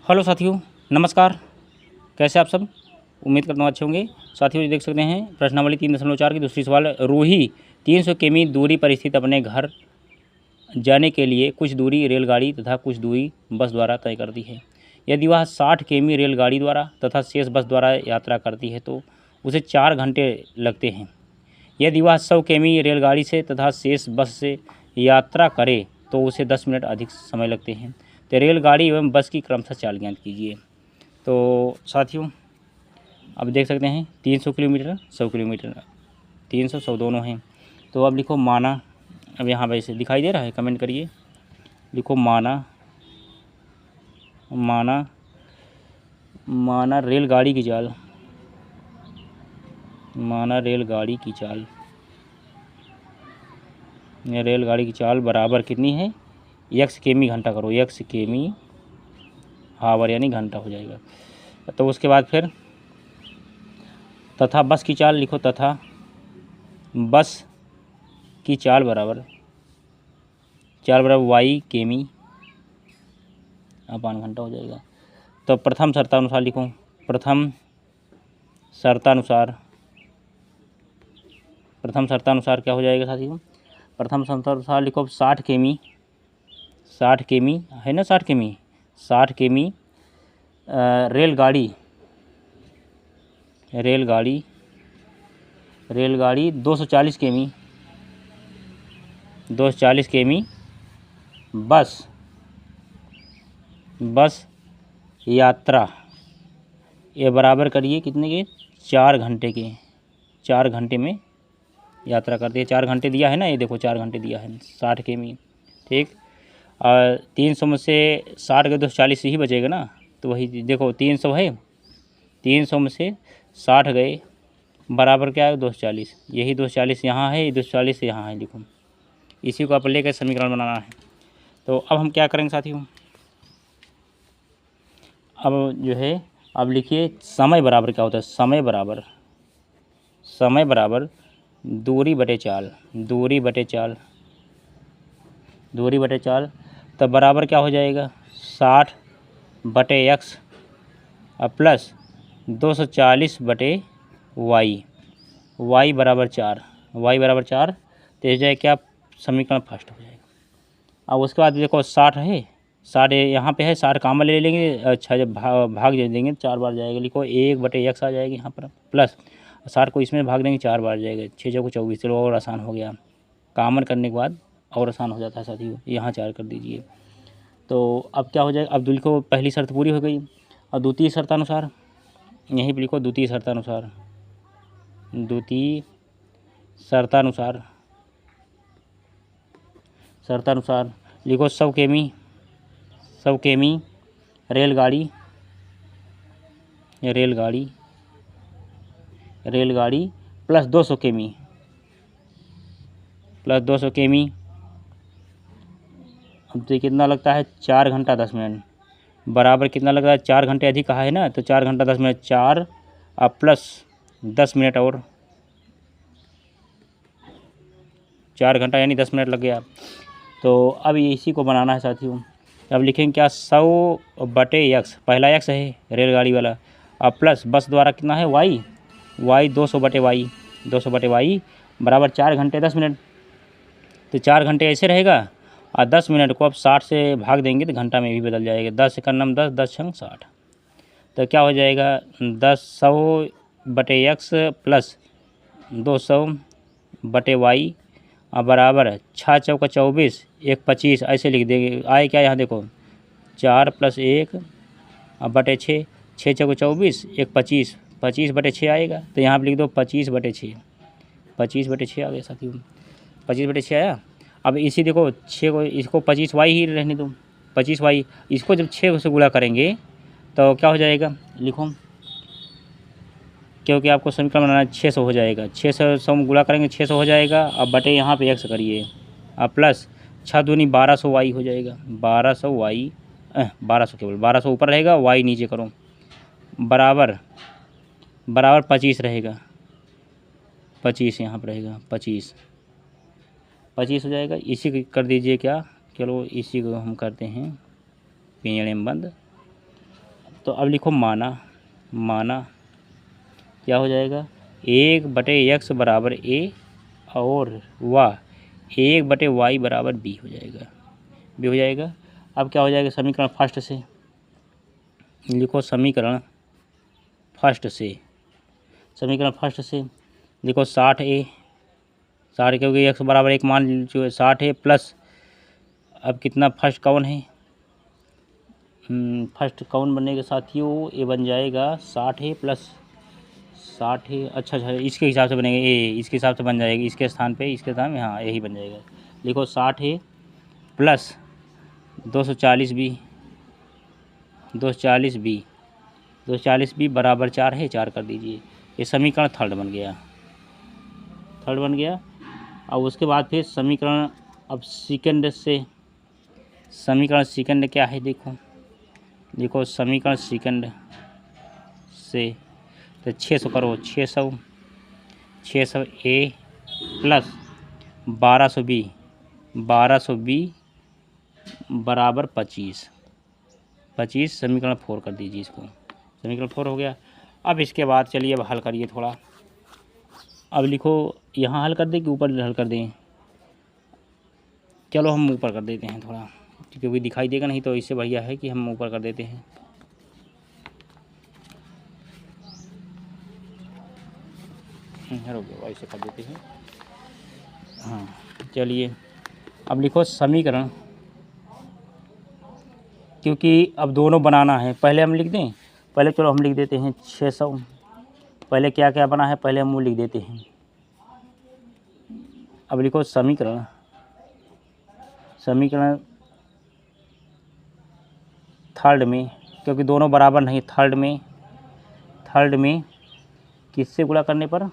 Hello साथियों, नमस्कार। कैसे आप सब? उम्मीद करता हूँ अच्छे होंगे। साथियों, ये देख सकते हैं प्रश्नावली 3.4 की दूसरी सवाल। रूही 300 किमी दूरी पर स्थित अपने घर जाने के लिए कुछ दूरी रेलगाड़ी तथा कुछ दूरी बस द्वारा तय करती है। यदि वह 60 किमी रेलगाड़ी द्वारा तथा शेष बस द्वारा यात्रा करती है तो उसे 4 घंटे लगते हैं। यदि वह 100 किमी रेलगाड़ी से तथा शेष बस से यात्रा करे तो उसे 10 मिनट अधिक समय लगते हैं। तो रेलगाड़ी एवं बस की क्रमशः चाल ज्ञात कीजिए। तो साथियों, अब देख सकते हैं 300 किलोमीटर 100 किलोमीटर, 300 100 दोनों हैं। तो अब लिखो माना। अब यहाँ वैसे दिखाई दे रहा है, कमेंट करिए। लिखो माना माना माना रेलगाड़ी की चाल। माना रेलगाड़ी की चाल। ये रेलगाड़ी की चाल बराबर कितनी है? x किमी घंटा करो, x किमी हावर यानी घंटा हो जाएगा। तो उसके बाद फिर तथा बस की चाल लिखो। तथा बस की चाल बराबर y किमी अपान घंटा हो जाएगा। तो प्रथम शर्तानुसार लिखो। प्रथम शर्तानुसार क्या हो जाएगा साथियों? प्रथम शर्तानुसार लिखो 60 किमी है ना, 60 किमी रेलगाड़ी 240 किमी बस यात्रा, ये बराबर करिए कितने के? 4 घंटे के। 4 घंटे में यात्रा करती है। 4 घंटे दिया है ना, ये देखो 4 घंटे दिया है 60 किमी। ठीक, और 300 में से 60 गए 240 ही बचेगा ना। तो वही देखो 300 है, 300 में से 60 गए बराबर क्या है? 240। यही 240 यहाँ है, 240 यहाँ है। देखो इसी को आप लेकर समीकरण बनाना है। तो अब हम क्या करेंगे साथियों? अब जो है, अब लिखिए समय बराबर क्या होता है? समय बराबर दूरी बटे चाल। तब बराबर क्या हो जाएगा? 60 बटे x प्लस 240 बटे y बराबर 4। तो ये जाए क्या? समीकरण फर्स्ट हो जाएगा। अब उसके बाद देखो 60 है, 60 यहाँ पे है, 60 कामन ले लेंगे। अच्छा, जब भाग दे देंगे 4 बार जाएगा। लिखो 1 बटे x आ जाएगी यहाँ पर, प्लस 60 को इसमें भाग देंगे 4 बार जाएगा। 6 चौको 24। चलो और आसान हो गया, कामन करने के बाद और आसान हो जाता है साथियों। यहाँ 4 कर दीजिए। तो अब क्या हो जाएगा? अब लिखो पहली शर्त पूरी हो गई। और द्वितीय शर्तानुसार यहीं पर लिखो। द्वितीय शर्तानुसार लिखो 100 किमी रेलगाड़ी प्लस 200 किमी। अब तो कितना लगता है? 4 घंटा 10 मिनट बराबर कितना लग रहा है? 4 घंटे अधिक कहा है ना, तो 4 घंटा 10 मिनट, 4 प्लस 10 मिनट और 4 घंटा यानी 10 मिनट लग गया। तो अब इसी को बनाना है साथियों। अब लिखेंगे क्या? 100 बटे x, पहला x है रेलगाड़ी वाला, अब प्लस बस द्वारा कितना है? y 200 बटे y बराबर 4 घंटे 10 मिनट। तो 4 घंटे ऐसे रहेगा और 10 मिनट को अब 60 से भाग देंगे तो घंटा में भी बदल जाएगा। 10 का नाम 10, 10 छंग 60। तो क्या हो जाएगा? 100 बटे x प्लस 200 बटे y बराबर 6 चौका 24, 1 25 ऐसे लिख देंगे। आए क्या? यहाँ देखो 4 प्लस 1 बटे 6, 6 चौका 24, 1 25, 25 बटे 6 आएगा। तो यहाँ पर लिख दो 25 बटे 6 आ गया साथियों। 25 बटे 6 आया। अब इसी देखो 6 को, इसको 25y ही रहने दो, 25y। इसको जब 6 से गुणा करेंगे तो क्या हो जाएगा? लिखो, क्योंकि आपको समीकरण बनाना है, 600 हो जाएगा। 600 में गुणा करेंगे 600 हो जाएगा। अब बटे यहाँ पे x करिए, अब प्लस 6 दूनी 1200y हो जाएगा। 1200y 1200 केवल 1200 ऊपर रहेगा, y नीचे करो, बराबर 25 रहेगा। 25 यहाँ पर रहेगा, 25 हो जाएगा। इसी कर दीजिए क्या? चलो इसी को हम करते हैं पिंजड़े में बंद। तो अब लिखो माना, माना क्या हो जाएगा 1/x बराबर a और वाह 1/y बराबर b हो जाएगा, b हो जाएगा। अब क्या हो जाएगा समीकरण फर्स्ट से लिखो, समीकरण फर्स्ट से, समीकरण फर्स्ट से लिखो 60a, 60 क्योंकि x बराबर 1 मान जो है 60 है प्लस अब कितना फर्स्ट कौन है, फर्स्ट कौन बनेगा साथियों, ये बन जाएगा 60 है प्लस 60 है, अच्छा इसके हिसाब से बनेगा ए, इसके हिसाब से बन जाएगा, इसके स्थान पे इसके स्थान में हाँ यही बन जाएगा। लिखो 60 है प्लस 240 बी, 240 बी, 240 बी बराबर 4 है, 4 कर दीजिए। ये समीकरण थर्ड बन गया, थर्ड बन गया। अब उसके बाद फिर समीकरण अब सेकंड से, समीकरण सेकंड क्या है देखो, देखो समीकरण सेकंड से तो 600 करो, 600 ए प्लस 1200 बी, 1200 बी बराबर 25, 25 समीकरण 4 कर दीजिए इसको, समीकरण 4 हो गया। अब इसके बाद चलिए अब हल करिए थोड़ा, अब लिखो यहाँ हल कर दें कि ऊपर हल कर दें, चलो हम ऊपर कर देते हैं थोड़ा, क्योंकि दिखाई देगा नहीं तो इससे बढ़िया है कि हम ऊपर कर देते हैं। ऐसे कर देते हैं, हाँ चलिए अब लिखो समीकरण, क्योंकि अब दोनों बनाना है, पहले हम लिख दें, पहले चलो हम लिख देते हैं 600, पहले क्या क्या बना है पहले हम वो लिख देते हैं। अब लिखो समीकरण, समीकरण थर्ड में, क्योंकि दोनों बराबर नहीं, थर्ड में, थर्ड में किससे गुणा करने पर,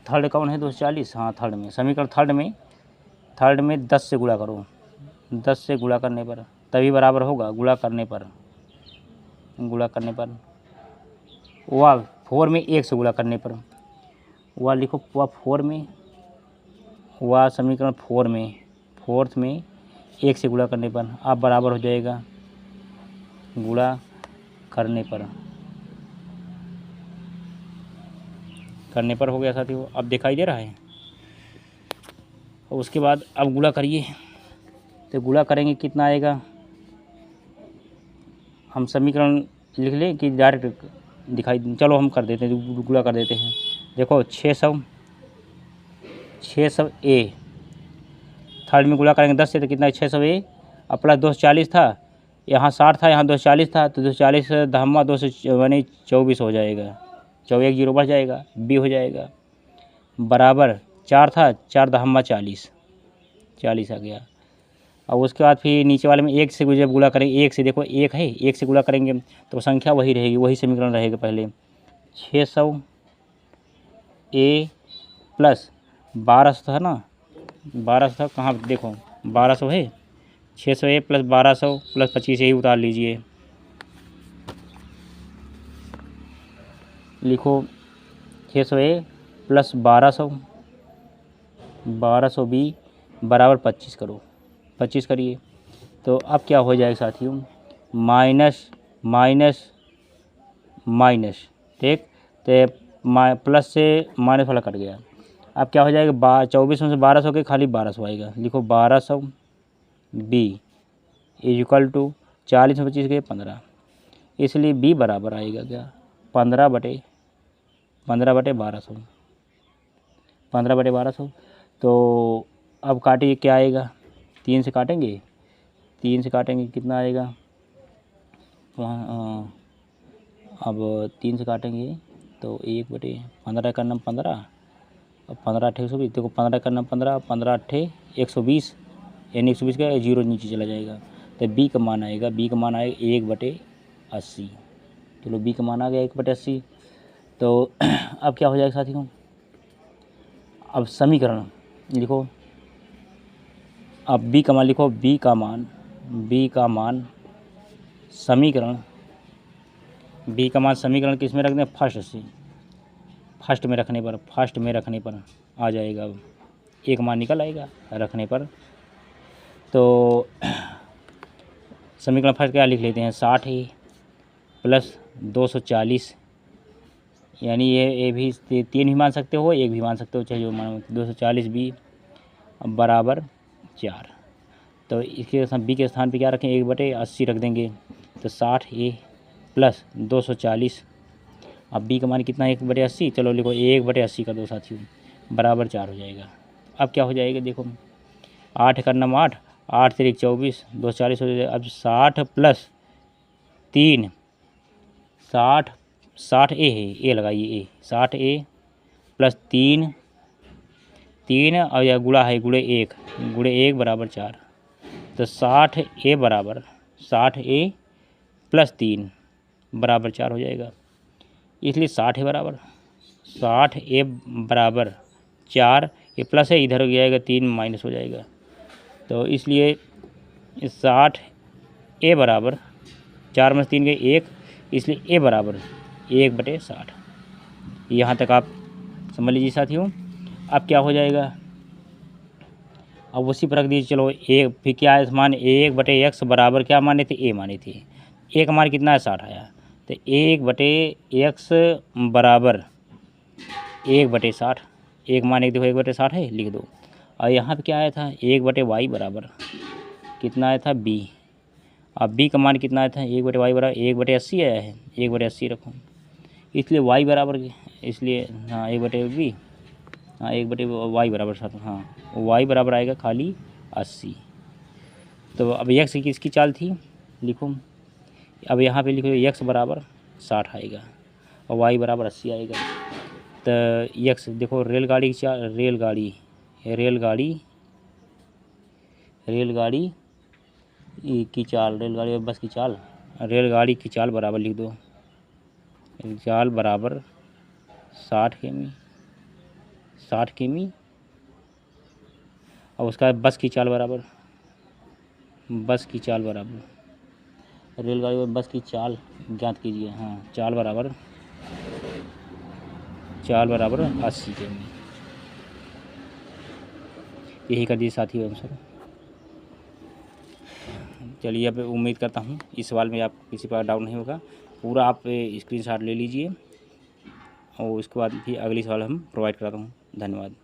थर्ड कौन है 240, हाँ थर्ड में, समीकरण थर्ड में 10 से गुणा करो, 10 से गुणा करने पर तभी बराबर होगा, गुणा करने पर, गुणा करने पर वह 4 में 1 से गुणा करने पर, वह लिखो वह 4 में, वह समीकरण 4 में, फोर्थ में 1 से गुणा करने पर आप बराबर हो जाएगा गुणा करने पर, करने पर हो गया साथियों। अब दिखाई दे रहा है, और उसके बाद अब गुणा करिए, तो गुणा करेंगे कितना आएगा, हम समीकरण लिख लें कि डायरेक्ट दिखाई, चलो हम कर देते हैं, गुणा कर देते हैं। देखो 600 ए, थर्ड में गुणा करेंगे 10 से तो कितना है 600 ए, और प्लस 240 था, यहाँ 60 था, यहाँ 240 था, तो 240 धम्मा 2 यानी 24 हो जाएगा, 24 जीरो बढ़ जाएगा, बी हो जाएगा बराबर 4 था, 4 धम्मा 40, 40 आ गया। और उसके बाद फिर नीचे वाले में 1 से जब गुणा करेंगे, 1 से देखो 1 है, 1 से गुणा करेंगे तो संख्या वही रहेगी, वही समीकरण रहेगा। पहले 600 ए प्लस 1200 था ना, 1200 था, कहाँ देखो 1200 है, 600 ए प्लस 1200 प्लस 25 यही उतार लीजिए, लिखो 600 ए प्लस 1200 बी बराबर 25 करो, 25 करिए तो अब क्या हो जाएगा साथियों, माइनस माइनस माइनस, ठीक, तो प्लस से माइनस वाला कट गया। अब क्या हो जाएगा 24 में से 1200 के खाली 1200 आएगा, लिखो 1200 बी इज इक्वल टू 40 में 25 के 15, इसलिए बी बराबर आएगा क्या 15/1200, 15/1200। तो अब काटिए क्या आएगा, 3 से काटेंगे, 3 से काटेंगे कितना आएगा, अब 3 से काटेंगे तो 1/15 का नाम 15 और 15 अट्ठे 120, देखो 15 का नाम 15, 15 अट्ठे 120, यानी 120 का जीरो नीचे चला जाएगा, तो बी का मान आएगा, बी का मान आएगा 1/80, चलो बी का मान आ गया 1/80। तो अब क्या हो जाएगा साथियों, अब समीकरण लिखो, अब बी का मान लिखो, बी का मान समीकरण, बी का मान समीकरण किस में रख दें, फर्स्ट से, फर्स्ट में रखने पर आ जाएगा, अब एक मान निकल आएगा रखने पर। तो समीकरण फर्स्ट क्या लिख लेते हैं 60 है प्लस 240, यानी ये भी 3 भी मान सकते हो, 1 भी मान सकते हो, चाहे जो मानो। 240 बी बराबर 4। तो इसके बी के स्थान पे क्या रखें, 1/80 रख देंगे, तो 60A प्लस 240। अब बी का मान कितना है, 1/80, चलो लिखो 1/80 कर दो साथियों, बराबर 4 हो जाएगा। अब क्या हो जाएगा देखो, 8 का नाम 8, 8 3 24, 240 हो जाएगा। अब 60 प्लस 3, 60 ए है, ए लगाइए, ए 60A प्लस 3 और या गुणा है, गुणे 1 बराबर 4। तो 60A बराबर 60A प्लस 3 बराबर 4 हो जाएगा। इसलिए 60A बराबर 4, ये प्लस है, इधर हो जाएगा 3 माइनस हो जाएगा। तो इसलिए 60A बराबर 4 में 3 गए 1, इसलिए ए बराबर 1/60। यहाँ तक आप समझ लीजिए साथियों। अब क्या हो जाएगा, अब उसी पर रख दीजिए। चलो एक फिर क्या है मान, 1/x बराबर क्या माने थे, ए माने थे। ए का मान कितना है, 60 आया। तो 1/x बराबर 1/60, एक मान एक देखो 1/60 है, लिख दो। और यहाँ पे क्या आया था, 1/y बराबर कितना आया था, b। अब b का मान कितना आया था, 1/y बराबर 1/80 आया है, 1/80 रखो। इसलिए y बराबर, इसलिए हाँ 1/b, हाँ 1/y बराबर 60, हाँ y बराबर आएगा खाली 80। तो अब x की किसकी चाल थी, लिखो। अब यहाँ पे लिखो x बराबर 60 आएगा और y बराबर 80 आएगा। तो x देखो, रेलगाड़ी की चाल, रेलगाड़ी की चाल, रेलगाड़ी और बस की चाल, रेलगाड़ी की चाल बराबर लिख दो, चाल बराबर 60 किमी। और उसका बस की चाल बराबर रेलगाड़ी और बस की चाल ज्ञात कीजिए। हाँ चाल बराबर 80 किमी। यही कर दीजिए साथियों आंसर। चलिए, अब उम्मीद करता हूँ इस सवाल में आप किसी पर डाउट नहीं होगा। पूरा आप स्क्रीनशॉट ले लीजिए और उसके बाद फिर अगली सवाल हम प्रोवाइड कराता हूँ। धन्यवाद।